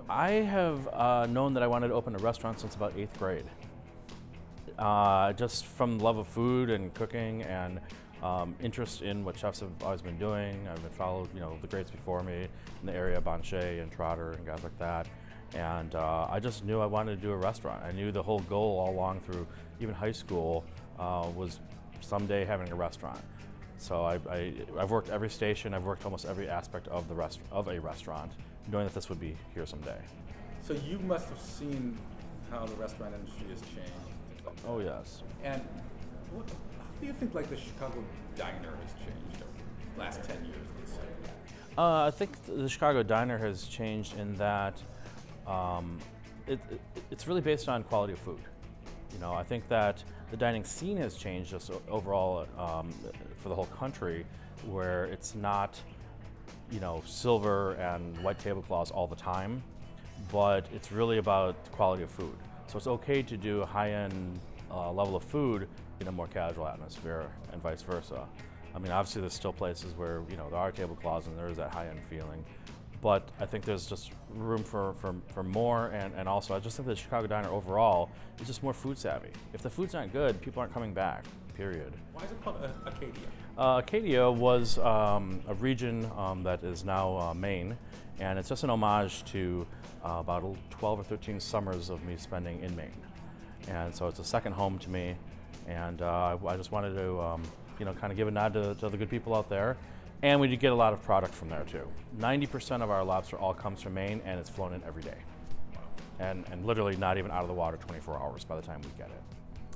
I have known that I wanted to open a restaurant since about 8th grade. Just from love of food and cooking and interest in what chefs have always been doing. I've been followed, the greats before me in the area, Bonchet and Trotter and guys like that. And I just knew I wanted to do a restaurant. I knew the whole goal all along through even high school was someday having a restaurant. So I've worked every station. I've worked almost every aspect of a restaurant, knowing that this would be here someday. So you must have seen how the restaurant industry has changed. Like oh yes. And how do you think the Chicago diner has changed over the last 10 years, let's say? I think the Chicago diner has changed in that it's really based on quality of food. I think that the dining scene has changed just overall for the whole country, where it's not, silver and white tablecloths all the time, but it's really about the quality of food. So it's okay to do a high-end level of food in a more casual atmosphere and vice versa. I mean, obviously there's still places where, there are tablecloths and there is that high-end feeling. But I think there's just room for more, and also I just think the Chicago diner overall is just more food savvy. If the food's not good, people aren't coming back, period. Why is it called Acadia? Acadia was a region that is now Maine, and it's just an homage to about 12 or 13 summers of me spending in Maine. And so it's a second home to me, and I just wanted to kind of give a nod to the good people out there. And we do get a lot of product from there too. 90% of our lobster all comes from Maine, and it's flown in every day. And literally not even out of the water 24 hours by the time we get it.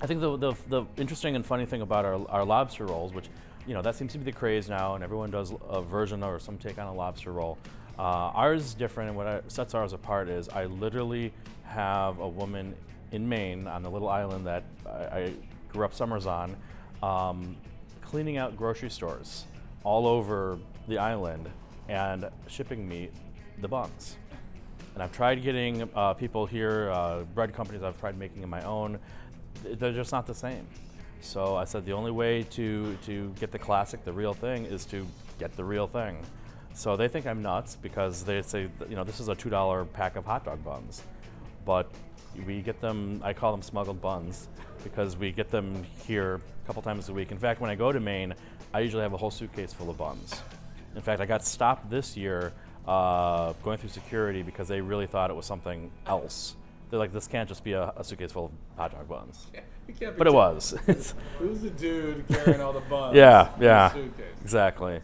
I think the interesting and funny thing about our lobster rolls, which, that seems to be the craze now, and everyone does a version or some take on a lobster roll. Ours is different, and what sets ours apart is I literally have a woman in Maine on the little island that I grew up summers on, cleaning out grocery stores all over the island and shipping me the buns. And I've tried getting people here, bread companies I've tried making in my own, they're just not the same. So I said the only way to get the classic, the real thing, is to get the real thing. So they think I'm nuts because they say, this is a $2 pack of hot dog buns. But we get them, I call them smuggled buns, because we get them here a couple times a week. In fact, when I go to Maine, I usually have a whole suitcase full of buns. In fact, I got stopped this year going through security because they really thought it was something else. They're like, this can't just be a suitcase full of hot dog buns. Yeah, but it was. Who's the dude carrying all the buns? Yeah, in the suitcase? exactly.